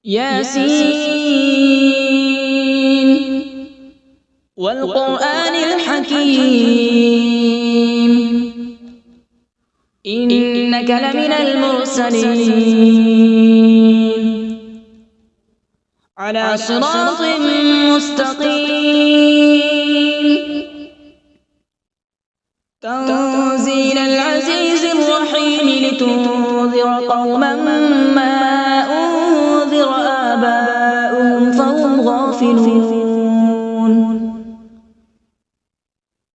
ياسين والقرآن الحكيم إنك لمن المرسلين على صراط مستقيم تنزيل العزيز الرحيم لتنذر قوما ما أنذر آباؤهم فهم غافلون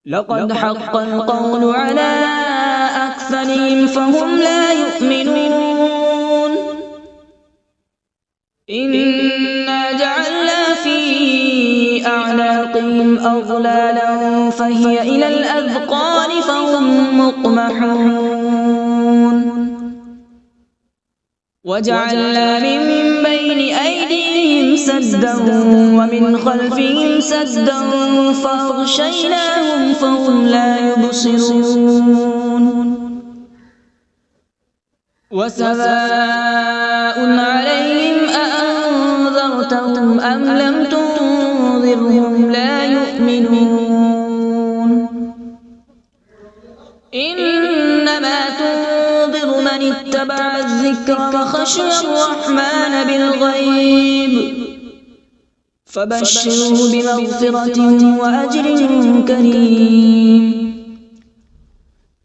لقد حق القول على أكثرهم فهم لا يؤمنون إنا جعلنا في أعناقهم أغلالا فهي إلى الأذقان فهم مقمحون وجعلنا من بين أيديهم سدا ومن خلفهم سدا فأغشيناهم فهم لا يبصرون وسواء عليهم أأنذرتهم أم لم تنذرهم لا يؤمنون إنما تنذر من اتبع الذكر وخشي الرحمن بالغيب فبشره بمغفرة وأجر كريم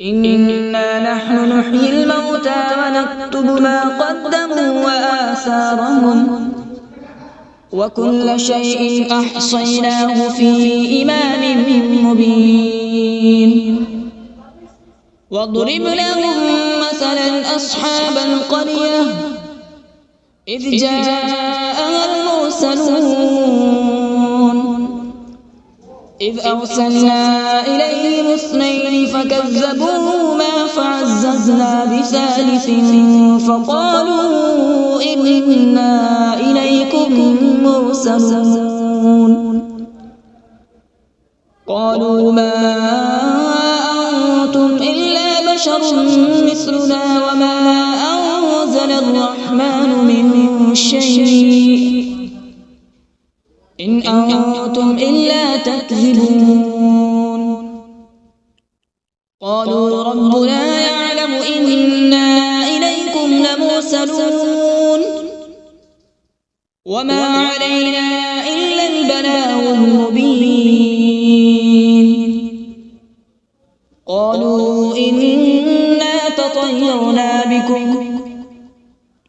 إنا نحن نحيي الموتى ونكتب ما قدموا وآثارهم وكل شيء أحصيناه في إمام مبين واضرب لهم مثلا أصحاب القرية إذ جاءها المرسلون إذ أرسلنا إليهم اثنين فكذبوهما فعززنا بثالث فقالوا إنا إليكم مرسلون قالوا ما أنتم إلا بشر مثلنا وما أنزل الرحمن من شيء إن أنتم إلا تكذبون قالوا ربنا يعلم إنا إليكم لمرسلون وما علينا إلا البلاغ المبين قالوا إنا تطيرنا بكم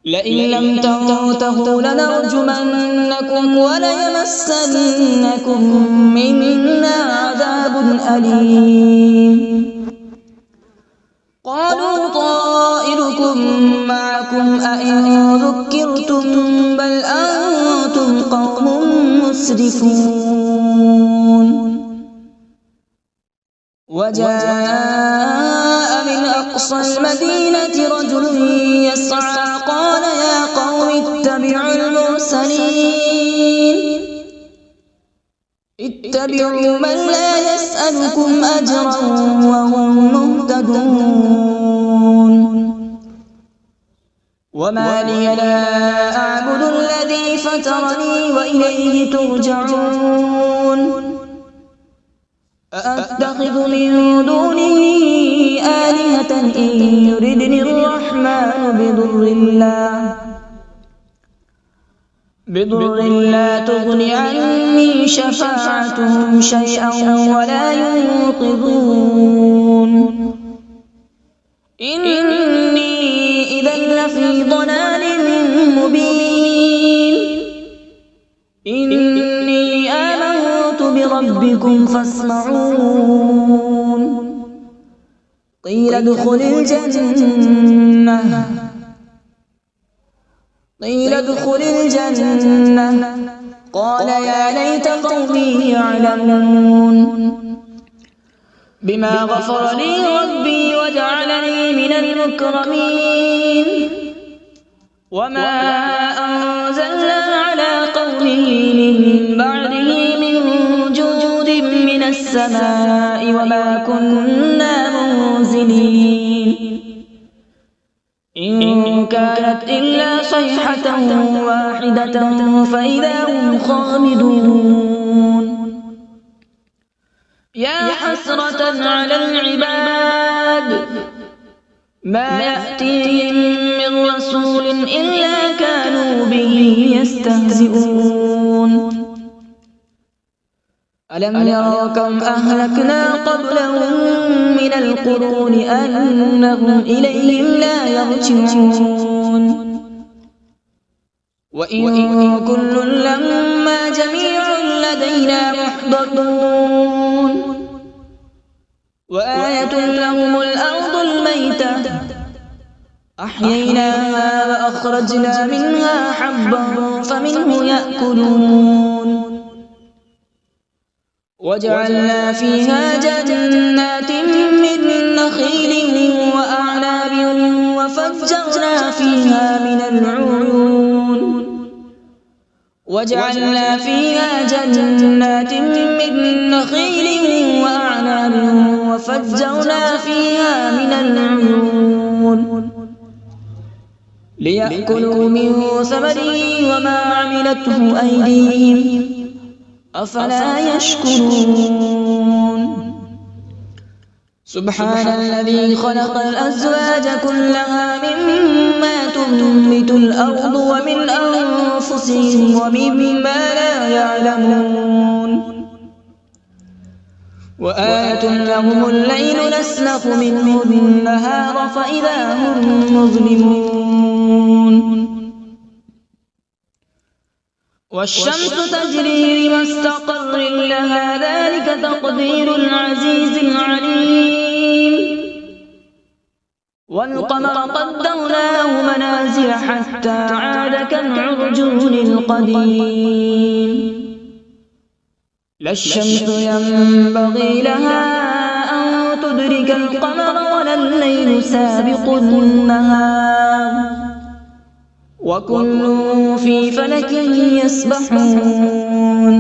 لئن لم تنتهوا لنرجمنكم وليمسنكم منا عذاب أليم قالوا طائركم معكم أئن ذكرتم بل أنتم قوم مسرفون وجاء من أقصى المدينة رجل يسعى قال يا قوم اتبعوا المرسلين اتبعوا من لا يسألكم أجرا وهم مهتدون وما لي لا أعبد الذي فطرني وإليه ترجعون أأتخذ من دونه آلهة إن يردني الرحمن بضر لا تغن عني شفاعتهم شيئا ولا ينقذون إني إذا لفي ضلال مبين إني آمنت بربكم فاسمعون قيل ادخل الجنة قال يا ليت قومي يعلمون بما غفر لي ربي وجعلني من المكرمين وما أنزلنا على قومه من بعده من جود من السماء وما كنا منزلين إن كانت إلا صيحة واحدة فإذا هم خامدون يا حسرة على العباد ما يأتيهم من رسول إلا كانوا به يستهزئون ألم يروا كم أهلكنا قبلهم من القرون أنهم إليهم لا يرجعون وإن كل لما جميع لدينا محضرون وآية لهم الأرض الميتة أحييناها وأخرجنا منها حبا فمنه يأكلون وجعلنا فيها جنات من نخيل وأعناب وفجرنا فيها من العيون وجعلنا فيها جنات من نخيل وأعناب وفجرنا فيها من العيون ليأكلوا من ثمره وما عملته أيديهم أفلا يشكرون سبحان الذي خلق الأزواج كلها مما تنبت الأرض ومن أنفسهم ومما لا يعلمون وآية لهم الليل نسلخ منه النهار فإذا هم مظلمون والشمس تجري لمستقر لها ذلك تقدير العزيز العليم والقمر قدرناه منازل حتى عاد كالعرجون القديم لا الشمس ينبغي لها أن تدرك القمر ولا الليل سابق النهار وكل في فلك يسبحون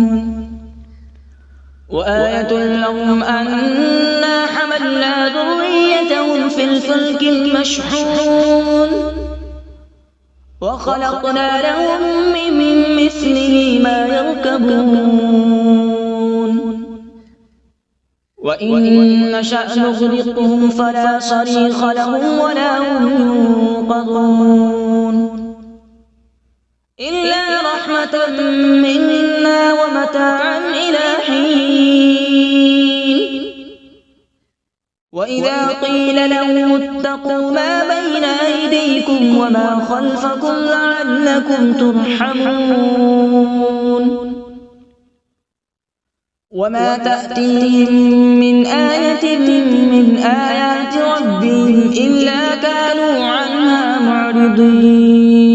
وآية لهم أنا حملنا ذريتهم في الفلك المشحون وخلقنا لهم من مثله ما يركبون وإن نشأ نغرقهم فلا صريخ لهم ولا هم ينقذون إلا رحمة منا ومتاعا إلى حين وإذا قيل لهم اتقوا ما بين أيديكم وما خلفكم لعلكم ترحمون وما تأتيهم من آية من آيات ربهم إلا كانوا عنها معرضين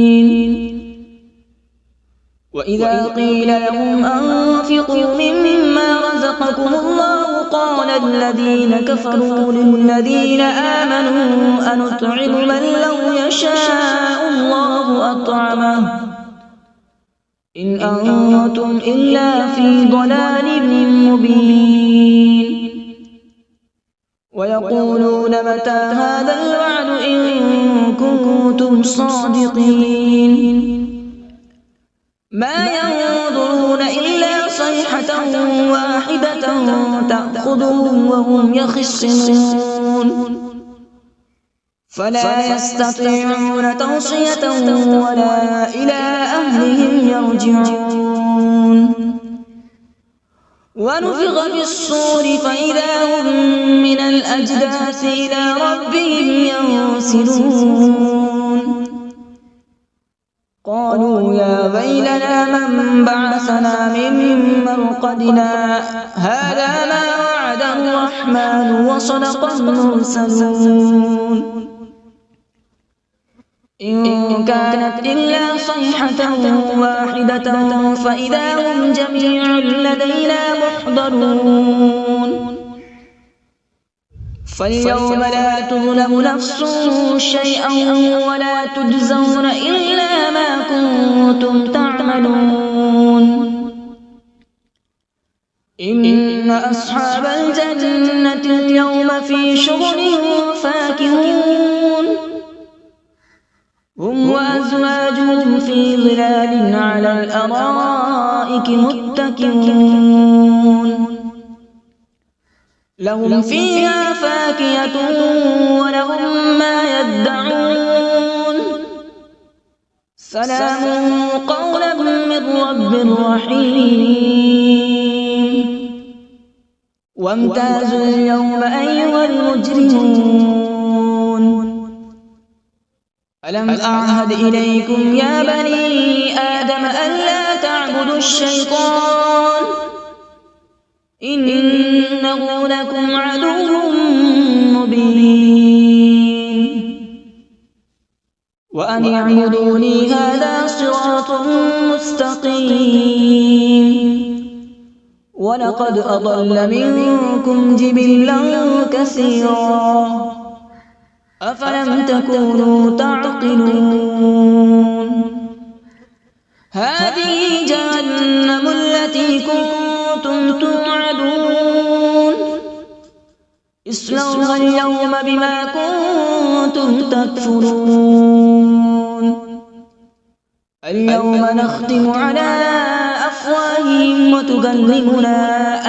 وإذا قيل لهم أنفقوا مما رزقكم الله قال الذين كفروا للذين آمنوا أنطعم من لو يشاء الله أطعمه إن أنتم إلا في ضلال مبين ويقولون متى هذا الوعد إن كنتم صادقين ما ينظرون إلا صيحة واحدة تأخذهم وهم يخصمون فلا يستطيعون توصية ولا إلى أهلهم يرجعون ونفخ في الصور فإذا هم من الأجداث إلى ربهم ينسلون قالوا يا ويلنا من بعثنا من مرقدنا هذا ما وعد الرحمن وصدق المرسلون إن كانت إلا صيحة واحدة فإذا هم جميع لدينا محضرون فاليوم لا تظلم نفس شيئا ولا تجزون إلا ما كنتم تعملون إن أصحاب الجنة اليوم في شغل فاكهون هم وأزواجهم في ظلال على الأرائك متكئون لهم فيها فاكهة ولهم ما يدعون سلام قولا من رب رحيم وامتازوا اليوم أيها المجرمون ألم أعهد إليكم يا بني آدم ألا تعبدوا الشيطان إنه لكم عدو مبين وأن اعبدوني هذا صراط مستقيم ولقد أضل منكم جبلا كثيرا أفلم تكونوا تعقلون هذه جهنم التي كنتم توعدون اصلوها اليوم بما كنتم تكفرون اليوم نختم على أفواههم وتكلمنا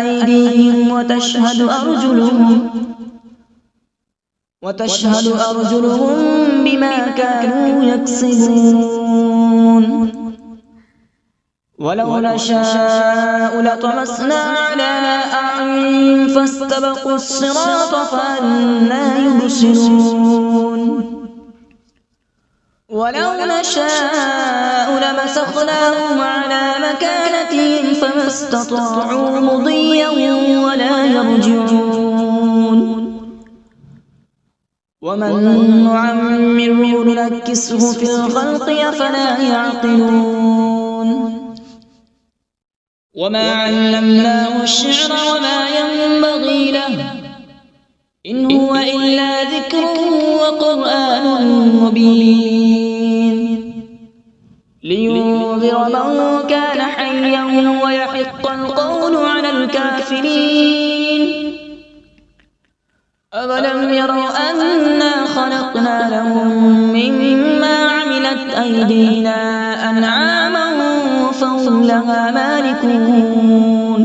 أيديهم وتشهد أرجلهم بما كانوا يكسبون ولو نشاء لطمسنا على أعين فاستبقوا الصراط فأنى يبصرون ولو نشاء لمسخناهم على مكانتهم فما استطاعوا مضيا ولا يرجعون ومن نعمره ننكسه في الخلق أفلا يعقلون وما علمناه الشعر وما ينبغي له إن هو إلا ذكر وقرآن مبين لينذر من كان حيا ويحق القول على الكافرين أولم يروا أنا خلقنا لهم مما عملت أيدينا أنعاما فهم لها مالكون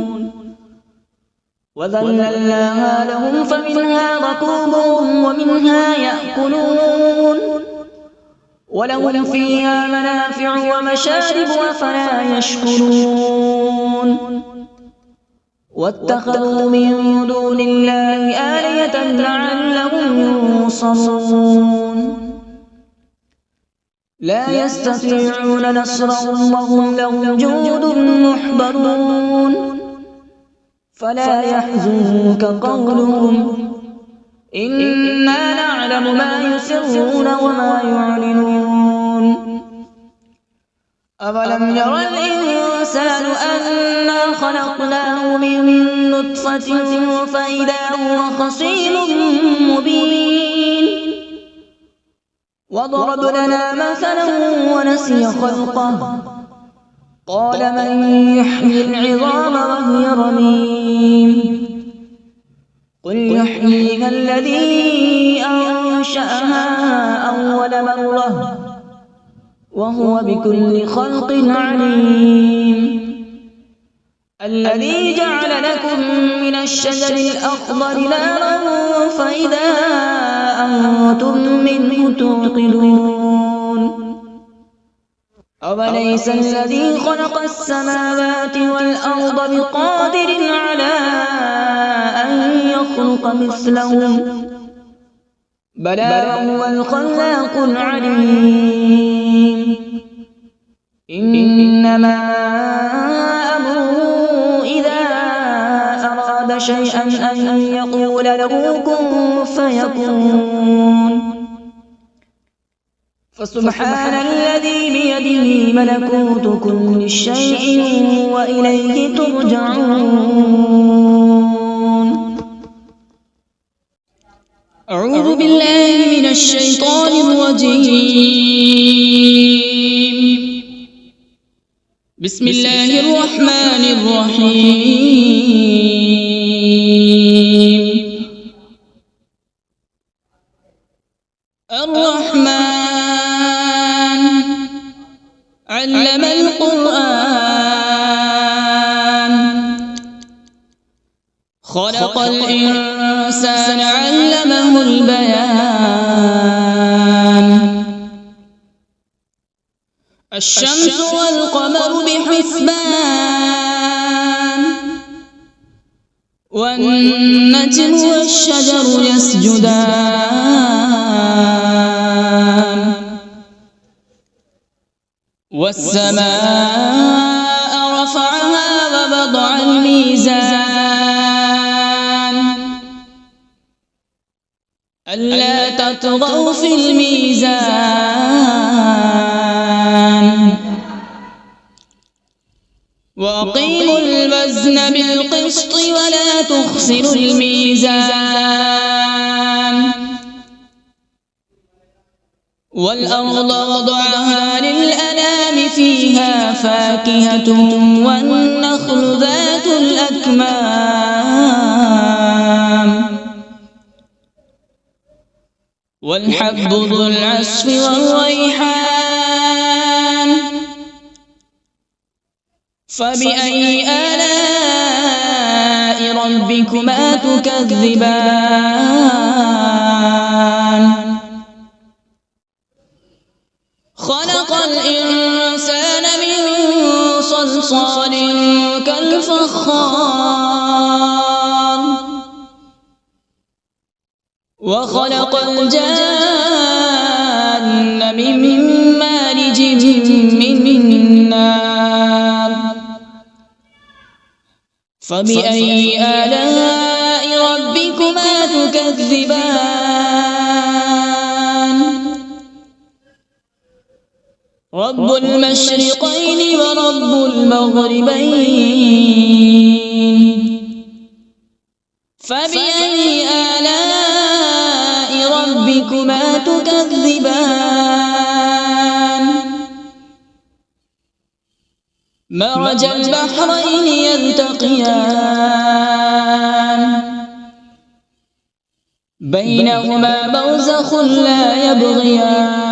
وذللناها لهم فمنها ركوبهم ومنها يأكلون ولهم فيها منافع ومشارب أفلا يشكرون واتخذوا من دون الله آلهة لعلهم ينصرون لا يستطيعون نصرهم وهم لهم جند محضرون فلا يحزنك قولهم إنا نعلم ما يسرون وما يعلنون أولم ير الإنسان أنا خلقناه من نطفة فإذا هو خصيم مبين وضرب لنا مثلا ونسي خلقه قال من يحيي العظام وهي رميم قل يحييها الذي أنشأها أول مرة وهو بكل خلق عليم الذي جعل لكم من الشجر الأخضر نارا فإذا أنتم منه توقدون أوليس الذي خلق السماوات والأرض بقادر على أن يخلق مثلهم بلى وهو الخلاق العليم إنما أمره إذا أراد شيئا أن يقول له كن فيكون فسبحان الذي بيده ملكوت كل شيء وإليه ترجعون أعوذ بالله من الشيطان الرجيم بسم الله الرحمن الرحيم الرحمن علم القرآن خلق الإنسان علمه البيان الشمس والقمر بحسبان والنجم والشجر يسجدان والسماء رفعها ووضع الميزان ألا تطغوا في الميزان وأقيموا الوزن بالقسط ولا تخسروا الميزان والأرض وضعها للأنام فيها فاكهة والنخل ذات الأكمام والحب ذو العصف والريحان فبأي آلاء ربكما تكذبان خلق الإنسان من صلصال كالفخار وخلق الجان من مارج من نار فبأي آلاء ربكما تكذبان رب المشرقين ورب المغربين فبأي آلاء ربكما تكذبان مرج البحرين يلتقيان بينهما برزخ لا يبغيان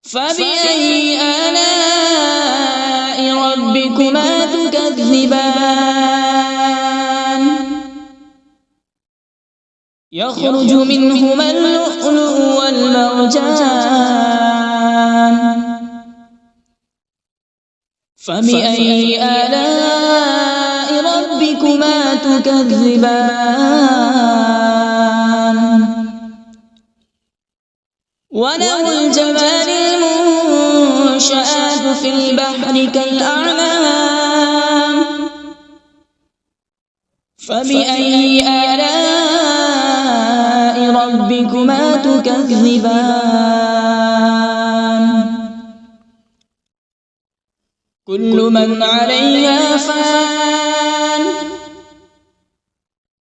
فبأي آلاء ربكما تكذبان يخرج منهما اللؤلؤ والمرجان فبأي آلاء ربكما تكذبان وله الجوار المنشآت في البحر كالأعلام فبأي آلاء ربكما تكذبان كل من عليها فان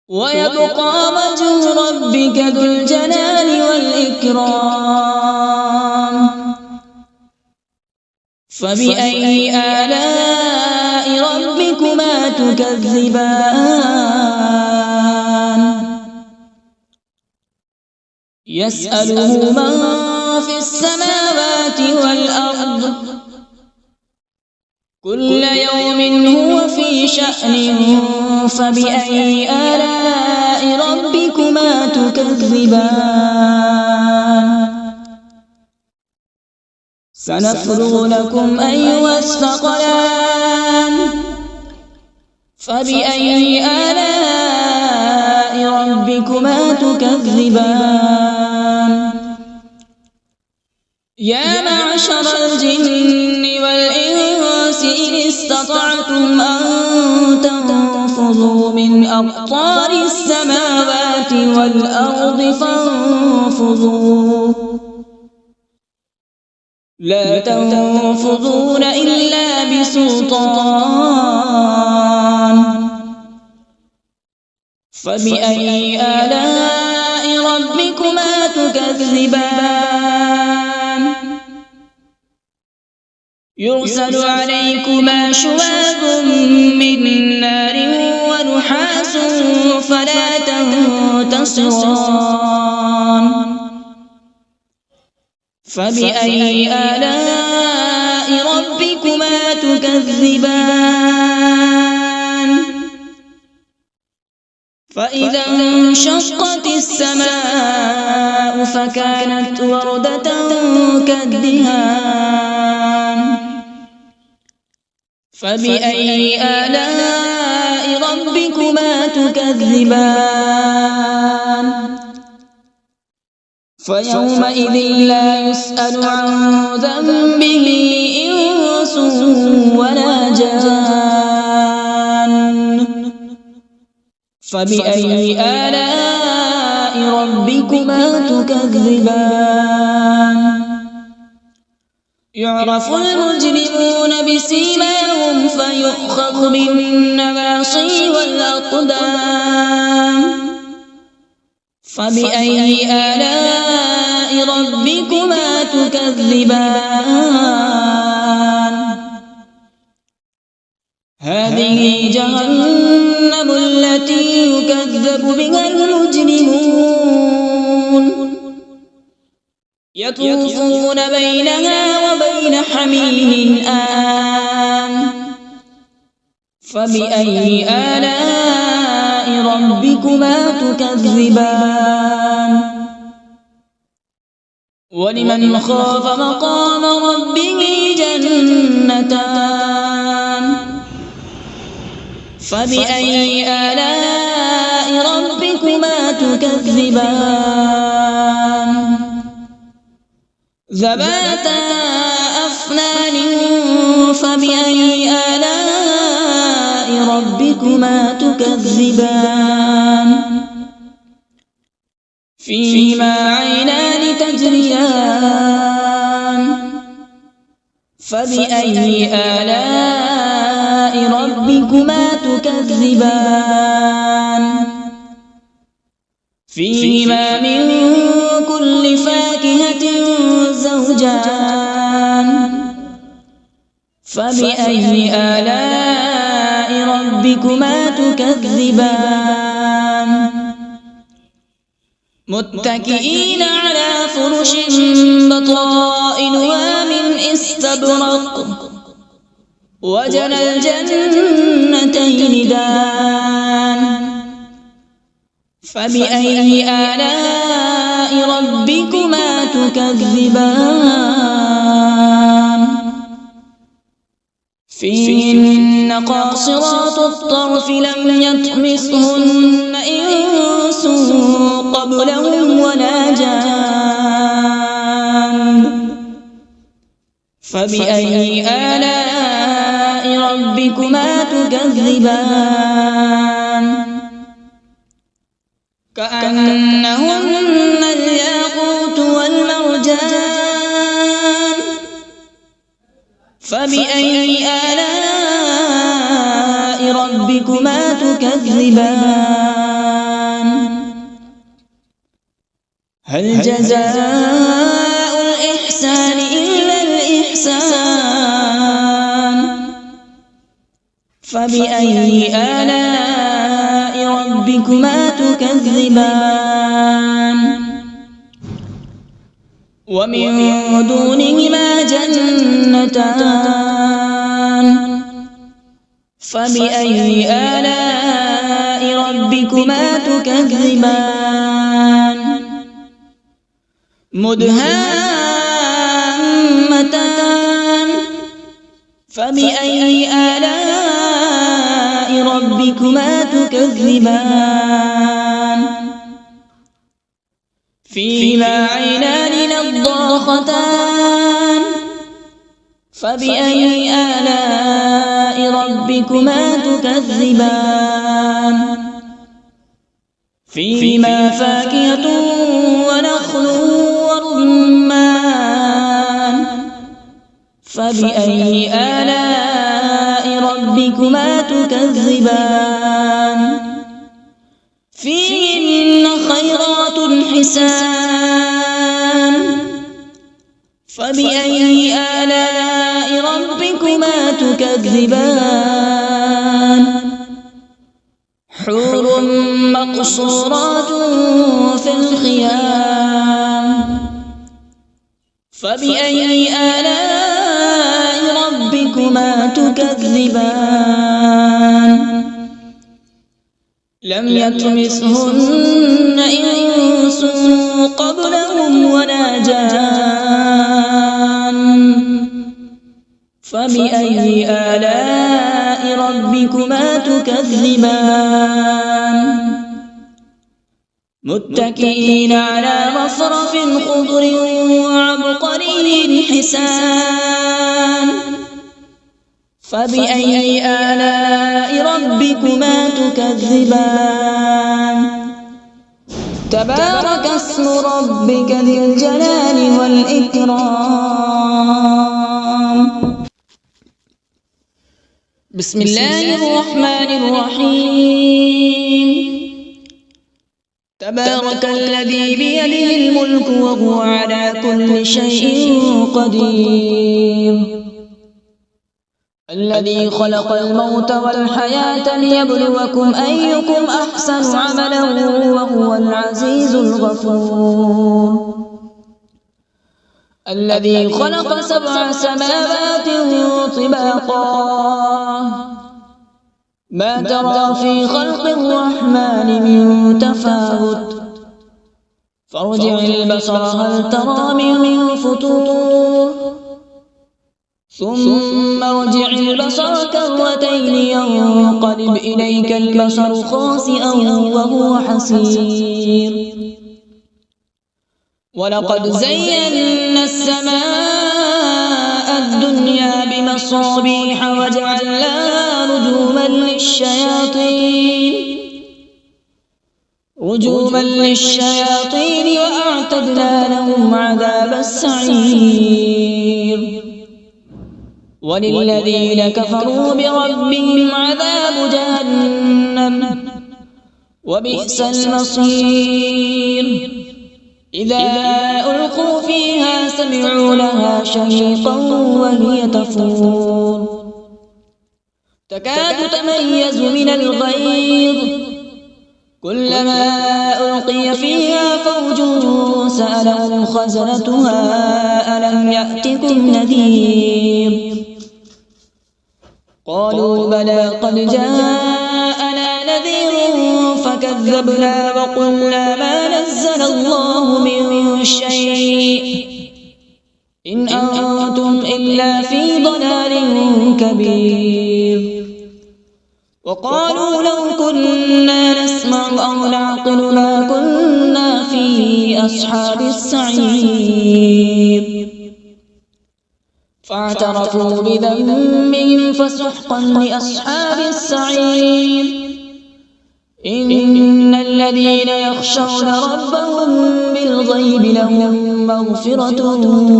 ويبقى وجه ربك ذو الجلال والإكرام فبأي آلاء ربكما تكذبان يسأله من في السماوات والأرض كل يوم هو في شأن فبأي آلاء ربكما تكذبان سنفرغ لكم أيها الثقلان فبأي آلاء ربكما تكذبان يا معشر الجن والإنس إن استطعتم أن تنفذوا من أقطار السماوات والأرض فانفذوا لا تنفذون إلا بسلطان فبأي آلاء ربكما تكذبان يرسل عليكما شواظ من نار ونحاس فلا تنتصران فبأي آلاء ربكما تكذبان فإذا انشقت السماء فكانت وردة كالدهان فبأي آلاء ربكما تكذبان فيومئذ لا يسأل عن ذنبه إنس ولا جان فبأي آلاء ربكما تكذبان يعرف المجرمون بسيماهم فيؤخذ بالنواصي والأقدام فبأي آلاء ربكما تكذبان هذه جهنم التي يكذب بها المجرمون يطوفون بينها وبين حميم آن فبأي آلاء ربكما تكذبان ولمن خاف مقام ربه جنتان فبأي آلاء ربكما تكذبان ذواتا أفنان فبأي آلاء ربكما تكذبان فيهما عينان تجريان فبأي آلاء ربكما تكذبان فيهما من كل فاكهة زوجان فبأي آلاء ربكما تكذبان متكئين على فرش بطائنها من استبرق وجنى الجنتين دان فبأي آلاء ربكما تكذبان فيهن قاصرات الطرف لم يطمثهن إنس قبلهم ولا جان فبأي آلاء ربكما تكذبان كأنهن الياقوت والمرجان فبأي آلاء ربكما تكذبان هل جزاء الإحسان إلا الإحسان فبأي آلاء ربكما تكذبان ومن دونهما جنتان فبأي آلاء ربكما تكذبان مدهامتان فبأي آلاء ربكما تكذبان فيهما عينان نضاختان فبأي آلاء ربكما تكذبان فيهما فاكهة ونخل ورمان فبأي آلاء ربكما تكذبان فيهن خيرات حسان فبأي آلاء ربكما تكذبان حور مقصورات في الخيام فبأي آلاء ربكما تكذبان لم يطمثهن إنس قبلهم ولا جان فبأي آلاء ربكما تكذبان متكئين على رفرف خضر وعبقري حسان فبأي آلاء ربكما تكذبان تبارك اسم ربك ذي الجلال والإكرام بسم الله الرحمن الرحيم تبارك الذي بيده الملك وهو على كل شيء قدير الذي خلق الموت والحياة ليبلوكم أيكم أحسن عملا وهو العزيز الغفور الذي خلق 7 سماوات طباقا ما ترى في خلق الرحمن من تفاوت فارجع البصر هل ترى من فطور ثم ارجع البصر كرتين ينقلب إليك البصر خاسئا وهو حسير ولقد زينا السماء الدنيا بمصابيح وجعلناها رجوما للشياطين وأعتدنا لهم عذاب السعير وللذين كفروا بربهم عذاب جهنم وبئس المصير إذا ألقوا فيها سمعوا لها شهيقا وهي تفور تكاد تميز من الغيظ كلما ألقي فيها فوج سألهم خزنتها ألم يأتكم نذير قالوا بلى قد جاءنا نذير فكذبنا وقلنا ما نزل الله من شيء إن أنتم إلا في ضلال كبير وقالوا لو كنا نسمع أو نعقل ما كنا في أصحاب السعير فاعترفوا بذنبهم فسحقا لأصحاب السعير إن الذين يخشون ربهم بالغيب لهم مغفرة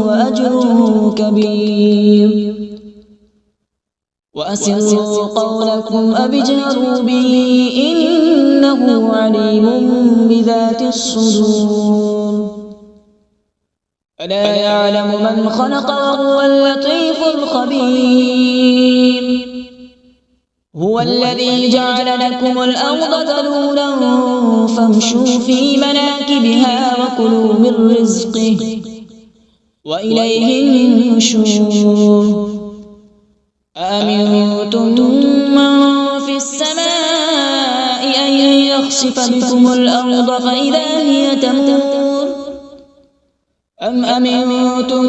وأجر كبير وأسروا قولكم أو اجهروا به إنه عليم بذات الصدور ألا يعلم من خلق وهو اللطيف الخبير هو الذي جعل لكم الأرض ذلولا فامشوا في مناكبها وكلوا من رزقه وإليه النشور أأمنتم من في السماء أن يخسف بكم الأرض فإذا هي تمور أم أمنتم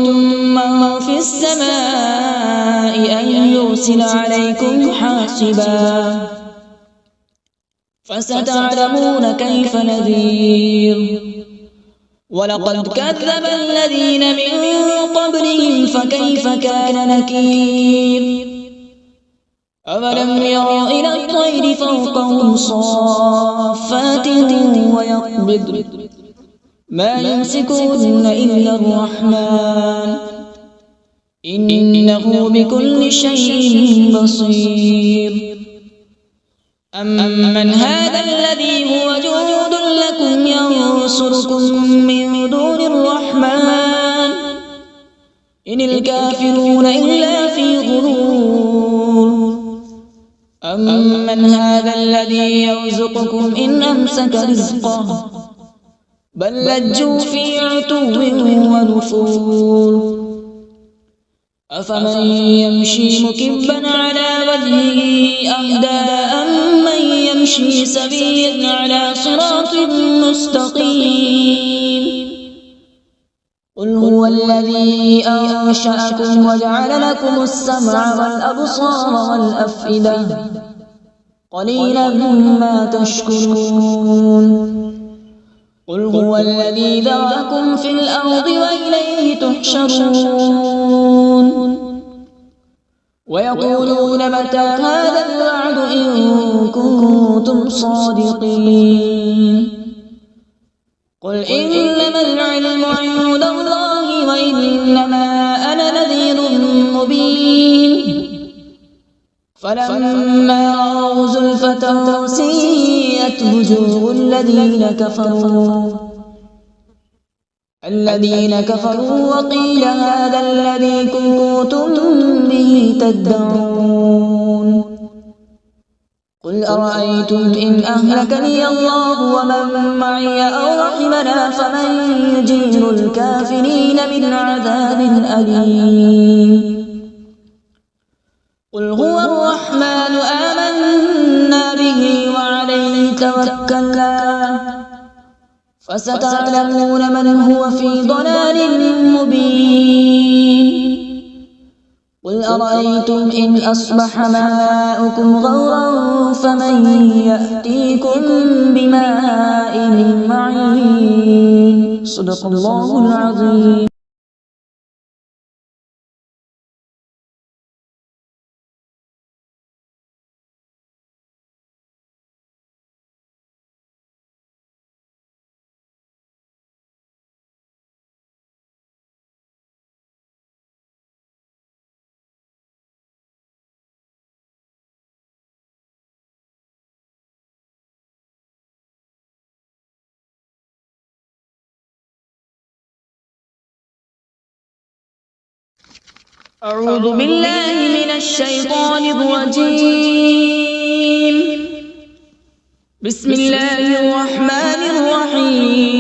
من في السماء أن يرسل عليكم حاصبا فستعلمون كيف نذير ولقد كذب الذين من قبلهم فكيف كان نكير أولم يروا إلى الطير فوقهم صافات ويقبض ما يمسكون إلا الرحمن إنه بكل شيء بصير أمن هذا الذي هو جند لكم ينصركم من دون الرحمن إن الكافرون إلا في غرور أمن هذا الذي يرزقكم إن أمسك رزقه بل لجوا في عتو ونفور أفمن يمشي مكبا على وجهه أهدى أمن يمشي سويا على صراط مستقيم قل هو الذي أنشأكم وجعل لكم السمع والأبصار والأفئدة قليلا ما تشكرون قل هو الذي ذرأكم في الأرض وإليه تحشرون ويقولون متى هذا الوعد إن كنتم صادقين قل إنما العلم عند الله وإنما أنا نذير مبين فلما رأوا زلفة سيئت وجوه الذين كفروا وقيل هذا الذي كنتم به تدعون قل أرأيتم إن أهلكني الله ومن معي أو رحمنا فمن يجير الكافرين من عذاب أليم قل هو الرحمن آمنا به وعليه توكلنا فستعلمون من هو في ضلال مبين قل أرأيتم إن أصبح ماؤكم غورا فمن يأتيكم بماء معين صدق الله العظيم. أعوذ بالله من الشيطان الرجيم. بسم الله الرحمن الرحيم.